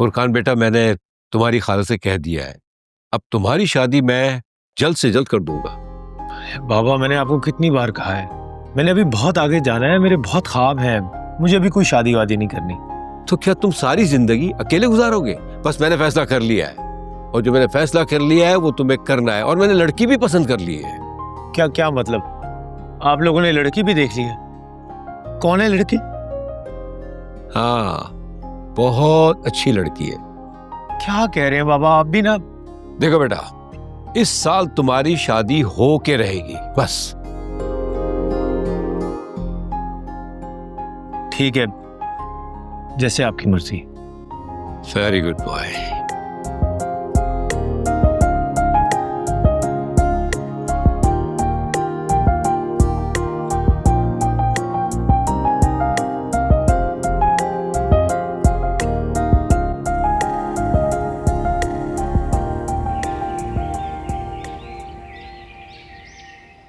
फुरकान बेटा, मैंने तुम्हारी खाला से कह दिया है, अब तुम्हारी शादी मैं जल्द से जल्द कर दूंगा। बाबा, मैंने आपको कितनी बार कहा है, मैंने अभी बहुत आगे जाना है, मेरे बहुत ख्वाब हैं, मुझे अभी कोई शादी वादी नहीं करनी। तो क्या तुम सारी जिंदगी अकेले गुजारोगे? बस मैंने फैसला कर लिया है, और जो मैंने फैसला कर लिया है वो तुम्हें करना है, और मैंने लड़की भी पसंद कर ली है। क्या क्या मतलब? आप लोगों ने लड़की भी देख ली है? कौन है लड़की? हाँ, बहुत अच्छी लड़की है। क्या कह रहे हैं बाबा, आप भी ना। देखो बेटा, इस साल तुम्हारी शादी हो के रहेगी, बस। ठीक है, जैसे आपकी मर्जी। Very good boy.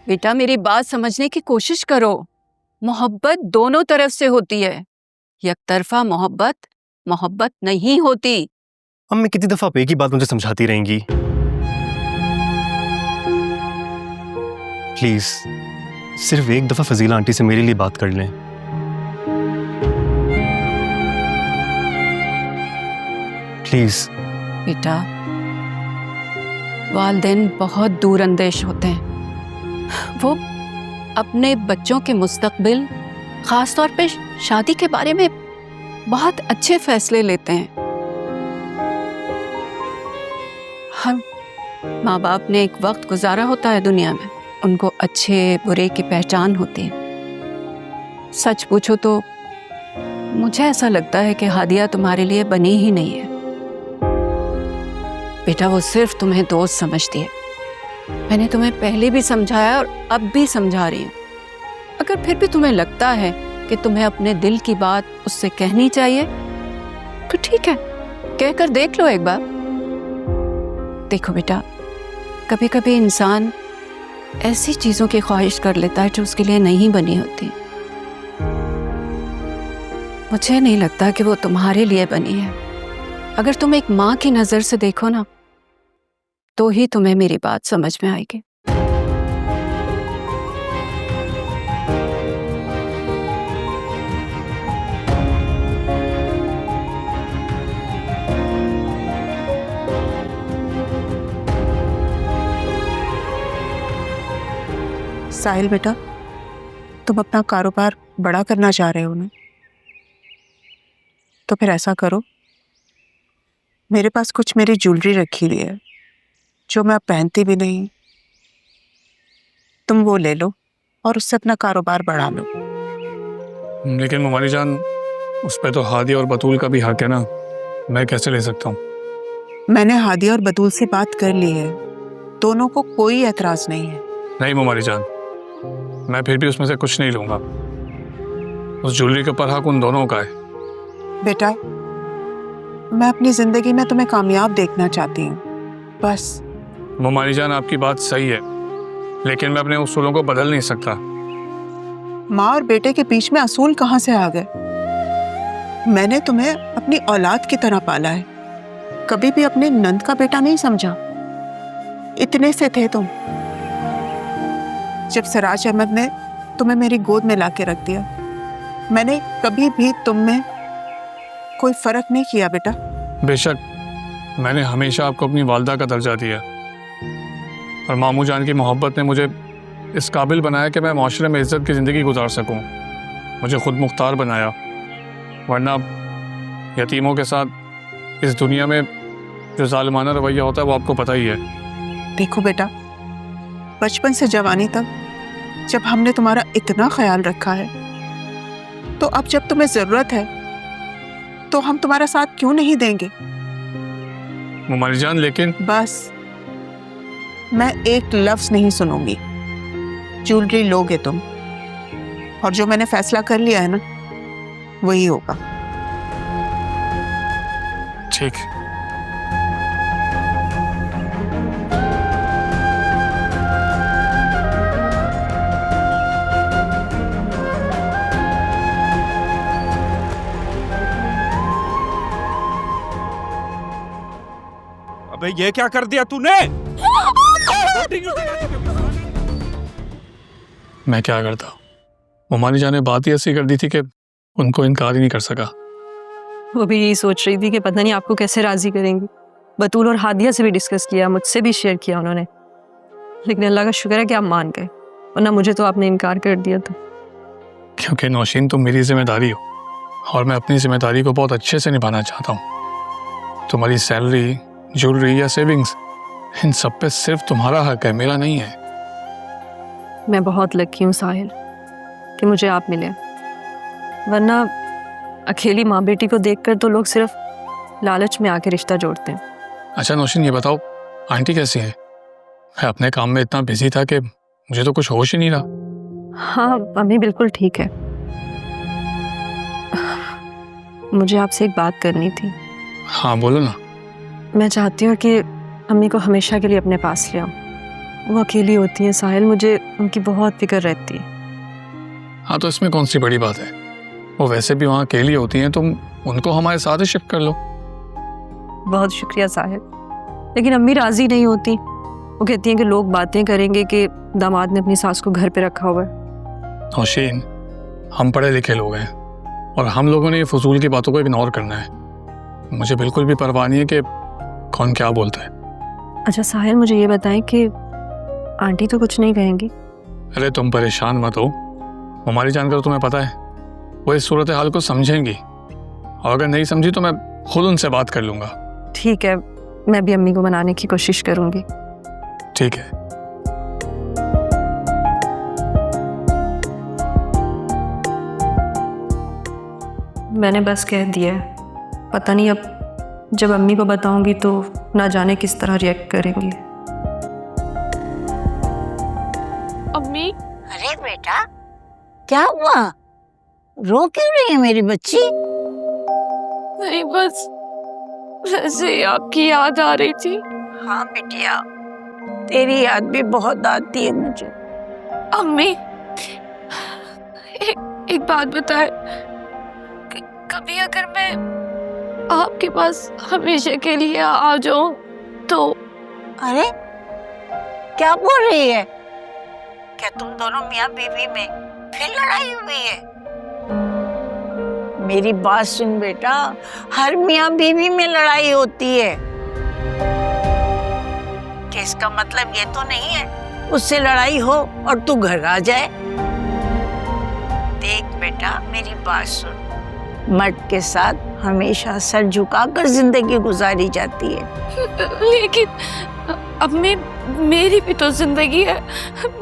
बेटा, मेरी बात समझने की कोशिश करो। मोहब्बत दोनों तरफ से होती है, एक तरफा मोहब्बत मोहब्बत नहीं होती। अम्मी कितनी दफा पे की बात मुझे समझाती रहेंगी? प्लीज सिर्फ एक दफा फजीला आंटी से मेरे लिए बात कर लें। प्लीज। बेटा, वालिदैन बहुत दूर अंदेश होते हैं। वो अपने बच्चों के मुस्तकबिल, खास तौर पे शादी के बारे में बहुत अच्छे फैसले लेते हैं। हम माँ बाप ने एक वक्त गुजारा होता है दुनिया में, उनको अच्छे बुरे की पहचान होती है। सच पूछो तो मुझे ऐसा लगता है कि हादिया तुम्हारे लिए बनी ही नहीं है। बेटा, वो सिर्फ तुम्हें दोस्त समझती है। मैंने तुम्हें पहले भी समझाया और अब भी समझा रही हूँ। अगर फिर भी तुम्हें लगता है कि तुम्हें अपने दिल की बात उससे कहनी चाहिए, तो ठीक है, कहकर देख लो एक बार। देखो बेटा, कभी कभी इंसान ऐसी चीजों की ख्वाहिश कर लेता है जो उसके लिए नहीं बनी होती। मुझे नहीं लगता कि वो तुम्हारे लिए बनी है। अगर तुम एक माँ की नजर से देखो ना, तो ही तुम्हें मेरी बात समझ में आएगी। साहिल बेटा, तुम अपना कारोबार बड़ा करना चाह रहे हो ना, तो फिर ऐसा करो, मेरे पास कुछ मेरी ज्वेलरी रखी हुई है जो मैं अब पहनती भी नहीं, तुम वो ले लो और उससे अपना कारोबार बढ़ा लो। लेकिन ममाली जान, उस पर तो हादी और बतूल का भी हक है ना, मैं कैसे ले सकता हूँ? मैंने हादिया और बतूल से बात कर ली है, दोनों को कोई एतराज नहीं है। नहीं ममाली जान, मैं फिर भी उसमें से कुछ नहीं लूंगा। उस ज्वेलरी के ऊपर हक उन दोनों का है। बेटा, मैं अपनी जिंदगी में तुम्हें कामयाब देखना चाहती हूँ, बस। ममाली जान, आपकी बात सही है, लेकिन मैं अपने उसूलों को बदल नहीं सकता। माँ और बेटे के बीच में असूल कहाँ से आ गए? मैंने तुम्हें अपनी औलाद की तरह पाला है, कभी भी अपने नंद का बेटा नहीं समझा। इतने से थे तुम जब सिराज अहमद ने तुम्हें मेरी गोद में लाके रख दिया। मैंने कभी भी तुम में कोई फर्क नहीं किया बेटा। बेशक मैंने हमेशा आपको अपनी वालदा का दर्जा दिया, और मामू जान की मोहब्बत ने मुझे इस काबिल बनाया कि मैं माशरे में इज्जत की ज़िंदगी गुजार सकूं। मुझे खुद मुख्तार बनाया, वरना यतीमों के साथ इस दुनिया में जो जालिमाना रवैया होता है वो आपको पता ही है। देखो बेटा, बचपन से जवानी तक जब हमने तुम्हारा इतना ख्याल रखा है, तो अब जब तुम्हें ज़रूरत है तो हम तुम्हारा साथ क्यों नहीं देंगे? ममाली जान, लेकिन बस, मैं एक लफ्ज़ नहीं सुनूंगी। ज्वेलरी लोगे तुम, और जो मैंने फैसला कर लिया है ना, वही होगा। ठीक। अबे ये क्या कर दिया तूने? मैं क्या करता? मुमानी जान ने बात ही ऐसी कर दी थी कि उनको इनकार ही नहीं कर सका। वो भी यही सोच रही थी कि पता नहीं आपको कैसे राजी करेंगी। बतूल और हादिया से भी डिस्कस किया, मुझसे भी शेयर किया उन्होंने, लेकिन अल्लाह का शुक्र है कि आप मान गए, वरना मुझे तो आपने इनकार कर दिया था। क्योंकि नौशीन तुम मेरी जिम्मेदारी हो और मैं अपनी जिम्मेदारी को बहुत अच्छे से निभाना चाहता हूँ। तुम्हारी सैलरी, ज्वेलरी या सेविंग्स, इन सब पे सिर्फ तुम्हारा हक है, मेरा नहीं है। मैं बहुत लकी हूँ साहिल कि मुझे आप मिले, वरना अकेली माँ बेटी को देखकर तो लोग सिर्फ लालच में आके रिश्ता जोड़ते हैं। अच्छा नौशीन, ये बताओ आंटी कैसी है? मैं अपने काम में इतना बिजी था कि मुझे तो कुछ होश ही नहीं रहा। हाँ, अम्मी बिल्कुल ठीक है। मुझे आपसे एक बात करनी थी। हाँ बोलो ना। मैं चाहती हूँ कि अम्मी को हमेशा के लिए अपने पास ले आऊँ। वो अकेली होती हैं साहिल, मुझे उनकी बहुत फिक्र रहती है। हाँ तो इसमें कौन सी बड़ी बात है? वो वैसे भी वहाँ अकेली होती हैं, तुम उनको हमारे साथ ही शिफ्ट कर लो। बहुत शुक्रिया साहिल, लेकिन अम्मी राजी नहीं होती। वो कहती हैं कि लोग बातें करेंगे कि दामाद ने अपनी सास को घर पे रखा हुआ है। नौशीन, हम पढ़े लिखे लोग हैं और हम लोगों ने ये फजूल की बातों को इग्नोर करना है। मुझे बिल्कुल भी परवाह नहीं है कि कौन क्या बोलता है। अच्छा साहिल, मुझे ये बताएं कि आंटी तो कुछ नहीं कहेंगी? अरे तुम परेशान मत हो, हमारी जानकर तुम्हें पता है वो इस सूरत हाल को समझेंगी, और अगर नहीं समझी तो मैं खुद उनसे बात कर लूँगा। ठीक है, मैं भी अम्मी को मनाने की कोशिश करूँगी। ठीक है। मैंने बस कह दिया है, पता नहीं अब जब अम्मी को बताऊंगी तो ना जाने किस तरह रिएक्ट करेंगी। अम्मी, अरे बेटा, क्या हुआ? रो क्यों रही है मेरी बच्ची? नहीं बस वैसे ही आपकी याद आ रही थी। हाँ बिटिया, तेरी याद भी बहुत आती है मुझे। अम्मी, एक बात बताए, कभी अगर मैं आपके पास हमेशा के लिए आ जाऊं तो? अरे क्या बोल रही है? क्या तुम दोनों मियाँ बीवी में फिर लड़ाई हुई है? मेरी बात सुन बेटा, हर मियाँ बीवी में लड़ाई होती है। कि इसका मतलब ये तो नहीं है उससे लड़ाई हो और तू घर आ जाए। देख बेटा, मेरी बात सुन, मर्द के साथ हमेशा सर झुकाकर जिंदगी गुजारी जाती है। लेकिन अम्मी, मेरी भी तो जिंदगी है,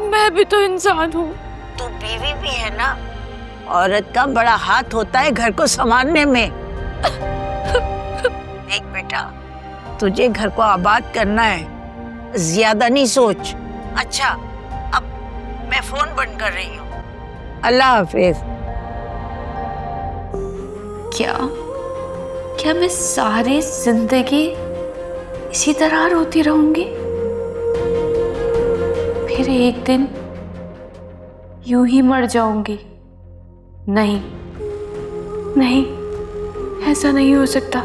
मैं भी तो इंसान हूँ। तू बीवी भी है ना, औरत का बड़ा हाथ होता है घर को संभालने में। देख बेटा, तुझे घर को आबाद करना है, ज्यादा नहीं सोच। अच्छा, अब मैं फोन बंद कर रही हूँ। अल्लाह हाफिज। क्या मैं सारी जिंदगी इसी तरह रोती रहूंगी? फिर एक दिन यूं ही मर जाऊंगी? नहीं, ऐसा नहीं हो सकता।